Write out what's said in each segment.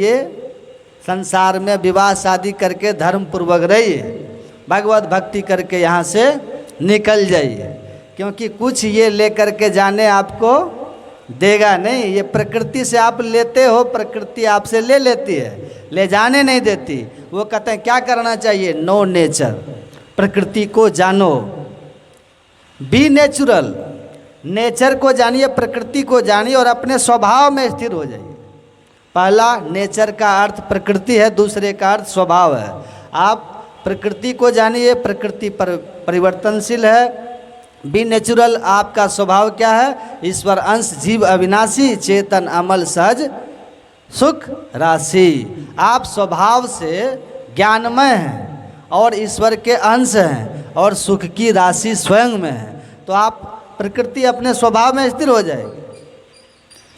ये संसार में विवाह शादी करके धर्म पूर्वक रहिए, भगवत भक्ति करके यहाँ से निकल जाइए, क्योंकि कुछ ये लेकर के जाने आपको देगा नहीं। ये प्रकृति से आप लेते हो, प्रकृति आपसे ले लेती है, ले जाने नहीं देती। वो कहते हैं क्या करना चाहिए, नो नेचर, प्रकृति को जानो, बी नेचुरल, नेचर को जानिए, प्रकृति को जानिए और अपने स्वभाव में स्थिर हो जाइए। पहला नेचर का अर्थ प्रकृति है, दूसरे का अर्थ स्वभाव है। आप प्रकृति को जानिए, प्रकृति परिवर्तनशील है। बी नेचुरल, आपका स्वभाव क्या है, ईश्वर अंश, जीव अविनाशी, चेतन अमल सहज सुख राशि। आप स्वभाव से ज्ञानमय हैं और ईश्वर के अंश हैं और सुख की राशि स्वयं में है, तो आप प्रकृति अपने स्वभाव में स्थिर हो जाएगी।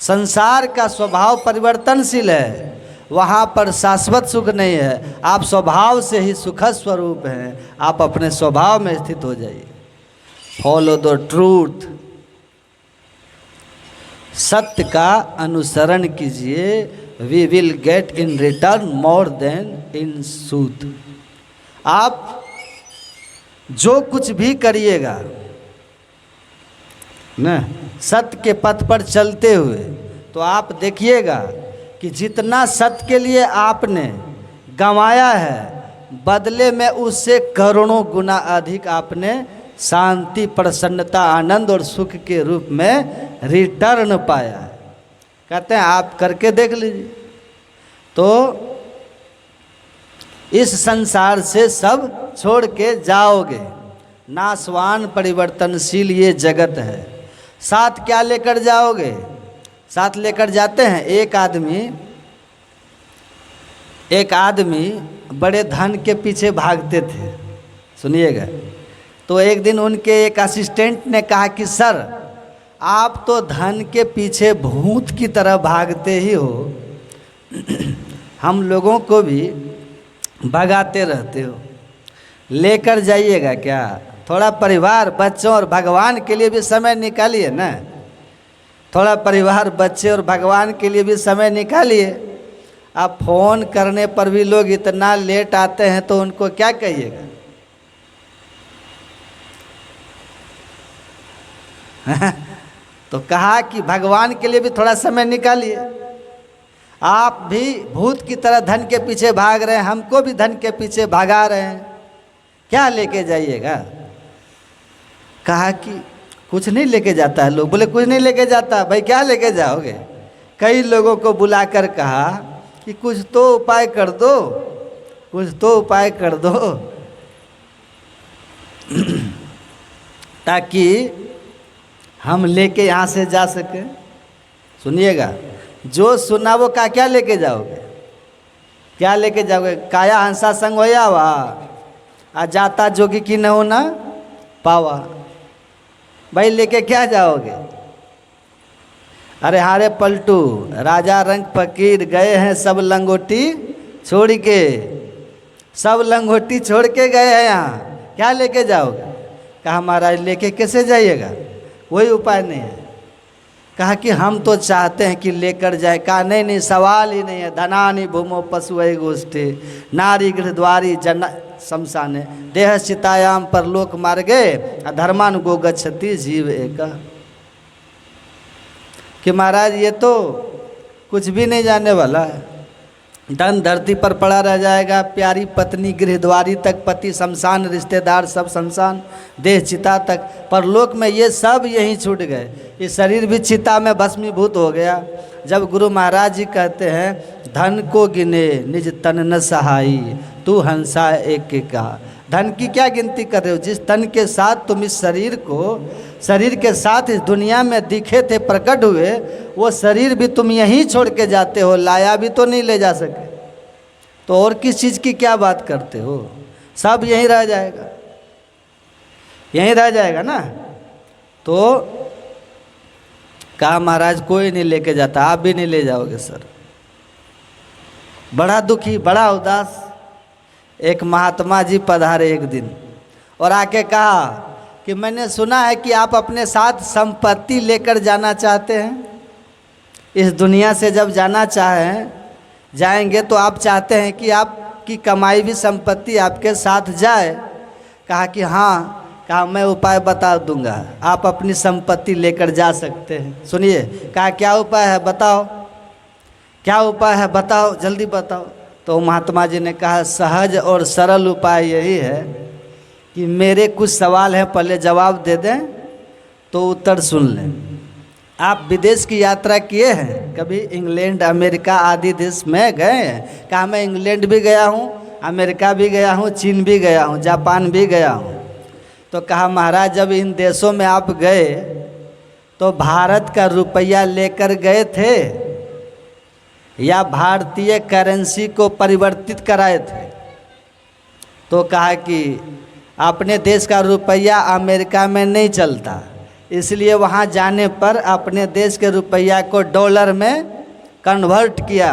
संसार का स्वभाव परिवर्तनशील है, वहाँ पर शाश्वत सुख नहीं है। आप स्वभाव से ही सुखद स्वरूप हैं, आप अपने स्वभाव में स्थित हो जाइए। फॉलो द ट्रूथ, सत्य का अनुसरण कीजिए। We will get in return more than in सूद। आप जो कुछ भी करिएगा न सत्य के पथ पर चलते हुए, तो आप देखिएगा कि जितना सत्य के लिए आपने गंवाया है, बदले में उससे करोड़ों गुना अधिक आपने शांति, प्रसन्नता, आनंद और सुख के रूप में रिटर्न पाया है। कहते हैं आप करके देख लीजिए, तो इस संसार से सब छोड़ के जाओगे। नाशवान परिवर्तनशील ये जगत है। साथ क्या लेकर जाओगे, साथ लेकर जाते हैं। एक आदमी बड़े धन के पीछे भागते थे, सुनिएगा। तो एक दिन उनके एक असिस्टेंट ने कहा कि सर, आप तो धन के पीछे भूत की तरह भागते ही हो, हम लोगों को भी भगाते रहते हो, लेकर जाइएगा क्या? थोड़ा परिवार, बच्चों और भगवान के लिए भी समय निकालिए ना। थोड़ा परिवार, बच्चे और भगवान के लिए भी समय निकालिए। आप फ़ोन करने पर भी लोग इतना लेट आते हैं, तो उनको क्या कहिएगा? तो कहा कि भगवान के लिए भी थोड़ा समय निकालिए। आप भी भूत की तरह धन के पीछे भाग रहे हैं, हमको भी धन के पीछे भगा रहे हैं, क्या लेके जाइएगा? कहा कि कुछ नहीं लेके जाता है। लोग बोले कुछ नहीं लेके जाता। भाई क्या लेके जाओगे? कई लोगों को बुलाकर कहा कि कुछ तो उपाय कर दो, कुछ तो उपाय कर दो ताकि हम लेके यहाँ से जा सके। सुनिएगा, जो सुना वो का क्या लेके जाओगे, क्या लेके जाओगे? काया हंसा संग होया वा, आ जाता जोगी की न हो ना पावा। भाई लेके क्या जाओगे? अरे हारे पलटू, राजा रंग फकीर गए हैं सब लंगोटी छोड़ के, सब लंगोटी छोड़ के गए हैं यहाँ, क्या लेके जाओगे? कहा महाराज लेके कैसे जाइएगा, कोई उपाय नहीं है। कहा कि हम तो चाहते हैं कि लेकर जाए। कहा नहीं नहीं, सवाल ही नहीं है। धनानि भूमो पशुवै गोष्ठे, नारी गृहद्वारी जन शमशाने, देह चितायाम पर लोक मार्गे, अधर्मान गो गच्छति जीव एक। कि महाराज ये तो कुछ भी नहीं जाने वाला है, धन धरती पर पड़ा रह जाएगा, प्यारी पत्नी गृहद्वारी तक, पति शमशान, रिश्तेदार सब शमशान, देह चिता तक, परलोक में ये सब यहीं छूट गए। ये शरीर भी चिता में भस्मीभूत हो गया। जब गुरु महाराज जी कहते हैं धन को गिने निज तन न सहाई, तू हंसा एक का। धन की क्या गिनती कर रहे हो? जिस तन के साथ तुम इस शरीर को, शरीर के साथ इस दुनिया में दिखे थे, प्रकट हुए, वो शरीर भी तुम यहीं छोड़ के जाते हो, लाया भी तो नहीं ले जा सके। तो और किस चीज़ की क्या बात करते हो? सब यहीं रह जाएगा, यहीं रह जाएगा ना। तो कहा महाराज कोई नहीं लेके जाता, आप भी नहीं ले जाओगे सर। बड़ा दुखी, बड़ा उदास एक महात्मा जी पधारे एक दिन और आके कहा कि मैंने सुना है कि आप अपने साथ संपत्ति लेकर जाना चाहते हैं। इस दुनिया से जब जाना चाहें जाएंगे तो आप चाहते हैं कि आपकी कमाई हुई संपत्ति आपके साथ जाए। कहा कि हाँ। कहा मैं उपाय बता दूंगा, आप अपनी संपत्ति लेकर जा सकते हैं। सुनिए, कहा क्या उपाय है बताओ, क्या उपाय है बताओ, जल्दी बताओ। तो महात्मा जी ने कहा सहज और सरल उपाय यही है कि मेरे कुछ सवाल हैं, पहले जवाब दे दें तो उत्तर सुन लें। आप विदेश की यात्रा किए हैं कभी? इंग्लैंड, अमेरिका आदि देश में गए हैं? कहा मैं इंग्लैंड भी गया हूँ, अमेरिका भी गया हूँ, चीन भी गया हूँ, जापान भी गया हूँ। तो कहा महाराज जब इन देशों में आप गए तो भारत का रुपया लेकर गए थे या भारतीय करेंसी को परिवर्तित कराए थे? तो कहा कि अपने देश का रुपया अमेरिका में नहीं चलता, इसलिए वहाँ जाने पर अपने देश के रुपया को डॉलर में कन्वर्ट किया।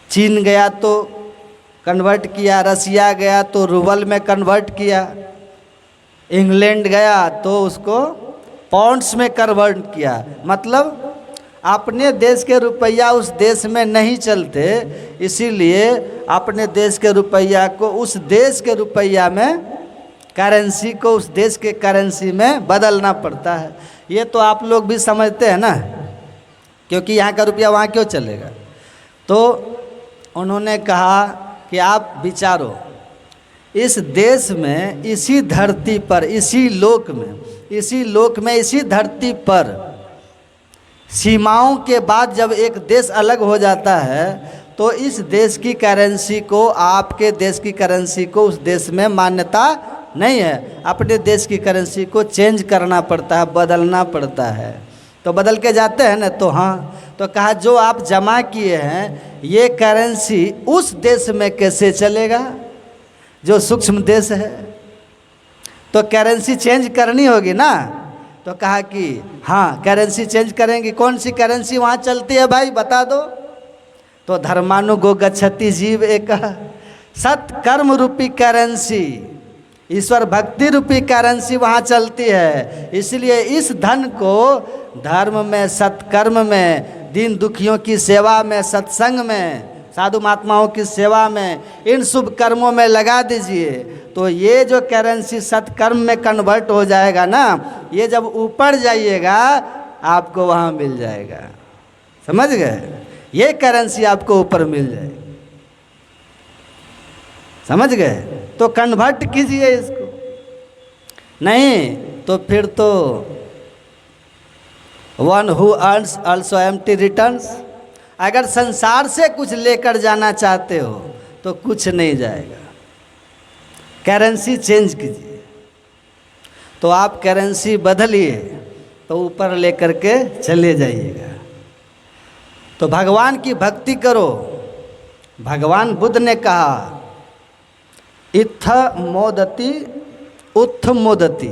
चीन गया तो कन्वर्ट किया, रसिया गया तो रूबल में कन्वर्ट किया, इंग्लैंड गया तो उसको पाउंड्स में कन्वर्ट किया। मतलब अपने देश के रुपया उस देश में नहीं चलते, इसीलिए अपने देश के रुपया को उस देश के रुपया में, करेंसी को उस देश के करेंसी में बदलना पड़ता है। ये तो आप लोग भी समझते हैं ना, क्योंकि यहाँ का रुपया वहाँ क्यों चलेगा। तो उन्होंने कहा कि आप विचारो, इस देश में, इसी धरती पर, इसी लोक में, इसी धरती पर सीमाओं के बाद जब एक देश अलग हो जाता है तो इस देश की करेंसी को, आपके देश की करेंसी को उस देश में मान्यता नहीं है। अपने देश की करेंसी को चेंज करना पड़ता है, बदलना पड़ता है। तो बदल के जाते हैं ना। तो हाँ, तो कहा जो आप जमा किए हैं ये करेंसी उस देश में कैसे चलेगा जो सूक्ष्म देश है? तो करेंसी चेंज करनी होगी ना। तो कहा कि हाँ करेंसी चेंज करेंगे। कौन सी करेंसी वहाँ चलती है भाई बता दो। तो धर्मानुगो गच्छति जीव एक सत्कर्म रूपी करेंसी, ईश्वर भक्ति रूपी करेंसी वहाँ चलती है। इसलिए इस धन को धर्म में, सत्कर्म में, दीन दुखियों की सेवा में, सत्संग में, साधु महात्माओं की सेवा में, इन शुभ कर्मों में लगा दीजिए। तो ये जो करेंसी सत्कर्म में कन्वर्ट हो जाएगा ना, ये जब ऊपर जाइएगा आपको वहाँ मिल जाएगा। समझ गए? ये करेंसी आपको ऊपर मिल जाएगी। समझ गए? तो कन्वर्ट कीजिए इसको। नहीं तो फिर तो one who earns also empty returns. अगर संसार से कुछ लेकर जाना चाहते हो तो कुछ नहीं जाएगा। करेंसी चेंज कीजिए। तो आप करेंसी बदलिए तो ऊपर लेकर के चले जाइएगा। तो भगवान की भक्ति करो। भगवान बुद्ध ने कहा इत्थ मोदति उत्थ मोदति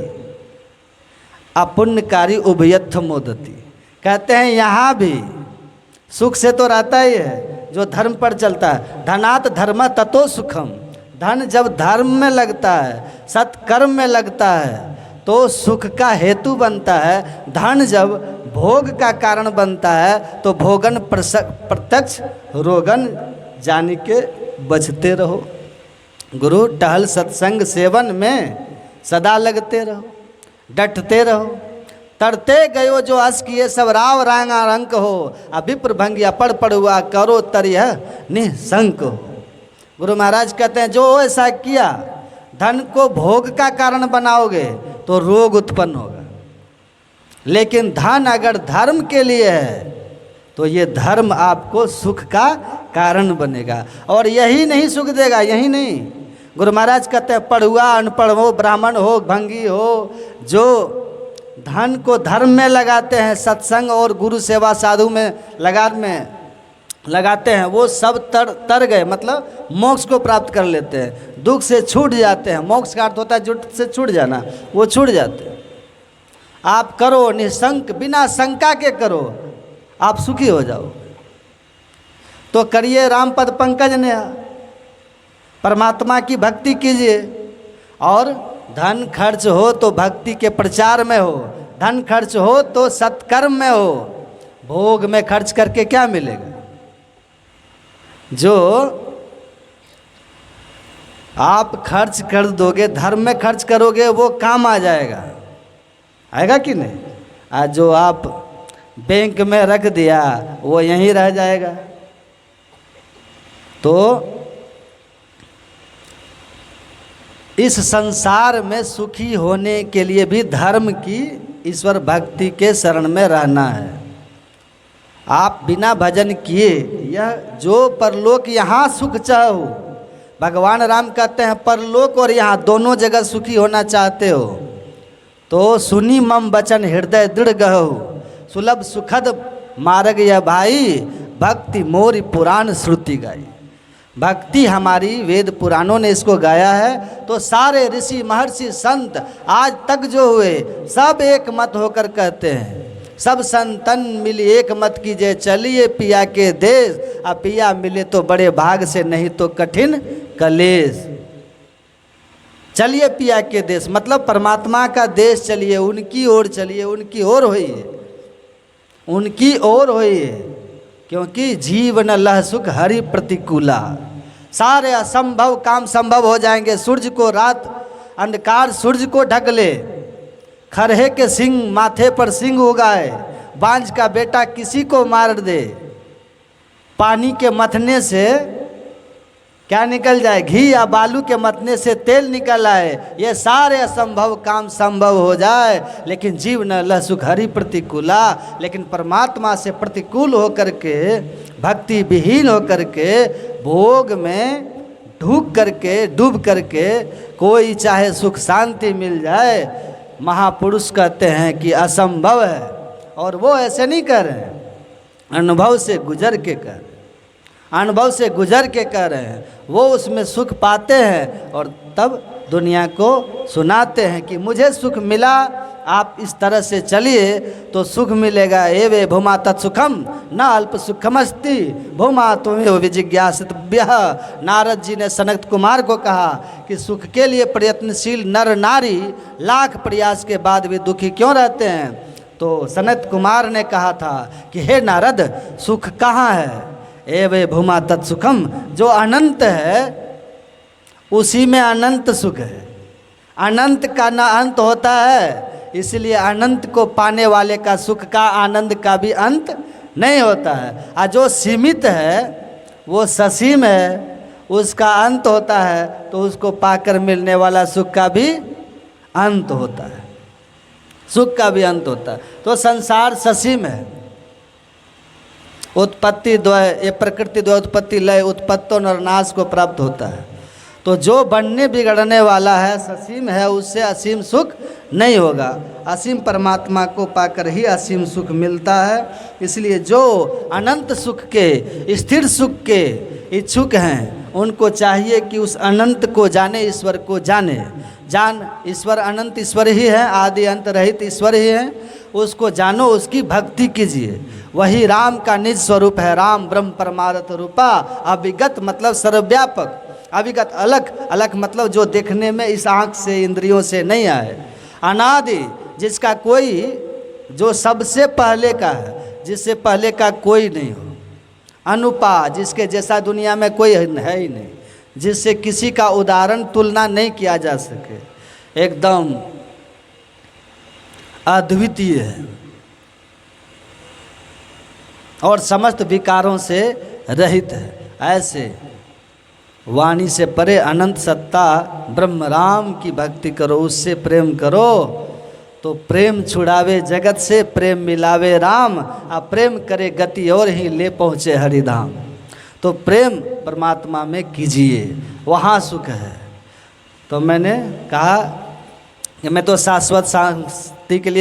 अपुण्यकारी उभयत्थ मोदति। कहते हैं यहाँ भी सुख से तो रहता ही है जो धर्म पर चलता है। धनात् धर्म ततो सुखम। धन जब धर्म में लगता है, सत्कर्म में लगता है तो सुख का हेतु बनता है। धन जब भोग का कारण बनता है तो भोगन प्रत्यक्ष रोगन जान के बचते रहो। गुरु टहल सत्संग सेवन में सदा लगते रहो, डटते रहो। तरते गयो जो अस किए सब राव रांगा रंक हो, अभिप्र भंगिया पड़ पड़ुआ करो तरिह निःशंक हो। गुरु महाराज कहते हैं जो ऐसा किया, धन को भोग का कारण बनाओगे तो रोग उत्पन्न होगा। लेकिन धन अगर धर्म के लिए है तो ये धर्म आपको सुख का कारण बनेगा। और यही नहीं सुख देगा, यही नहीं। गुरु महाराज कहते हैं पढ़ुआ अनपढ़ हो, ब्राह्मण हो, भंगी हो, जो धन को धर्म में लगाते हैं, सत्संग और गुरु सेवा साधु में लगाते हैं, वो सब तर गए। मतलब मोक्ष को प्राप्त कर लेते हैं, दुख से छूट जाते हैं। मोक्ष का अर्थ होता है जुट से छूट जाना, वो छूट जाते हैं। आप करो निशंक, बिना शंका के करो, आप सुखी हो जाओ। तो करिए राम पद पंकज ने, परमात्मा की भक्ति कीजिए। और धन खर्च हो तो भक्ति के प्रचार में हो, धन खर्च हो तो सत्कर्म में हो। भोग में खर्च करके क्या मिलेगा? जो आप खर्च कर दोगे, धर्म में खर्च करोगे, वो काम आ जाएगा, आएगा कि नहीं? आज जो आप बैंक में रख दिया वो यहीं रह जाएगा। तो इस संसार में सुखी होने के लिए भी धर्म की, ईश्वर भक्ति के शरण में रहना है। आप बिना भजन किए यह जो परलोक यहाँ सुख चाहो, भगवान राम कहते हैं परलोक और यहाँ दोनों जगह सुखी होना चाहते हो तो सुनी मम वचन हृदय दृढ़ गहो, सुलभ सुखद मार्ग यह भाई, भक्ति मोरी पुराण श्रुति गाई। भक्ति हमारी वेद पुराणों ने इसको गाया है। तो सारे ऋषि महर्षि संत आज तक जो हुए सब एक मत होकर कहते हैं, सब संतन मिली एक मत कीजिए, चलिए पिया के देश, अब पिया मिले तो बड़े भाग से, नहीं तो कठिन कलेश। चलिए पिया के देश मतलब परमात्मा का देश चलिए, उनकी ओर चलिए, उनकी ओर होइए, उनकी ओर होइए, क्योंकि जीवन लह सुख हरि प्रतिकूला। सारे असंभव काम संभव हो जाएंगे। सूर्य को रात अंधकार सूर्य को ढक ले, खरहे के सिंह माथे पर सिंह उगाए, बांझ का बेटा किसी को मार दे, पानी के मथने से क्या निकल जाए, घी या बालू के मथने से तेल निकल आए, ये सारे असंभव काम संभव हो जाए। लेकिन जीव न लह सुख हरि प्रतिकूला, लेकिन परमात्मा से प्रतिकूल होकर के, भक्ति विहीन होकर के, भोग में डूब करके कोई चाहे सुख शांति मिल जाए, महापुरुष कहते हैं कि असंभव है। और वो ऐसे नहीं कर रहे हैं, अनुभव से गुजर के कर, अनुभव से गुजर के कर रहे हैं, वो उसमें सुख पाते हैं और तब दुनिया को सुनाते हैं कि मुझे सुख मिला, आप इस तरह से चलिए तो सुख मिलेगा। एवे भूमा तत्सुखम न अल्प सुखमस्ति भूमा तुम्हें विजिज्ञासितव्य। नारद जी ने सनत कुमार को कहा कि सुख के लिए प्रयत्नशील नर नारी लाख प्रयास के बाद भी दुखी क्यों रहते हैं? तो सनत कुमार ने कहा था कि हे नारद, सुख कहाँ है? एवे भूमा तत्सुखम, जो अनंत है उसी में अनंत सुख है। अनंत का न अंत होता है, इसलिए अनंत को पाने वाले का सुख का, आनंद का भी अंत नहीं होता है। और जो सीमित है वो ससीम है, उसका अंत होता है, तो उसको पाकर मिलने वाला सुख का भी अंत होता है, सुख का भी अंत होता है। तो संसार ससीम है, उत्पत्ति द्वय, ये प्रकृति द्वय, उत्पत्ति लय, उत्पत्तो और नाश को प्राप्त होता है। तो जो बनने बिगड़ने वाला है, ससीम है, उससे असीम सुख नहीं होगा। असीम परमात्मा को पाकर ही असीम सुख मिलता है। इसलिए जो अनंत सुख के, स्थिर सुख के इच्छुक हैं, उनको चाहिए कि उस अनंत को जाने, ईश्वर को जाने। ईश्वर अनंत ईश्वर ही है, आदि अंत रहित ईश्वर ही है, उसको जानो, उसकी भक्ति कीजिए। वही राम का निज स्वरूप है। राम ब्रह्म परमार्थ रूपा, अविगत मतलब सर्वव्यापक, अविगत अलग अलग मतलब जो देखने में इस आँख से इंद्रियों से नहीं आए, अनादि जिसका कोई, जो सबसे पहले का है, जिससे पहले का कोई नहीं हो, अनुपा जिसके जैसा दुनिया में कोई है ही नहीं, जिससे किसी का उदाहरण तुलना नहीं किया जा सके, एकदम अद्वितीय है और समस्त विकारों से रहित है। ऐसे वाणी से परे अनंत सत्ता ब्रह्म राम की भक्ति करो, उससे प्रेम करो तो प्रेम छुड़ावे जगत से, प्रेम मिलावे राम, अब प्रेम करे गति और ही ले पहुँचे हरिधाम। तो प्रेम परमात्मा में कीजिए, वहाँ सुख है। तो मैंने कहा कि मैं तो शाश्वत शांति के लिए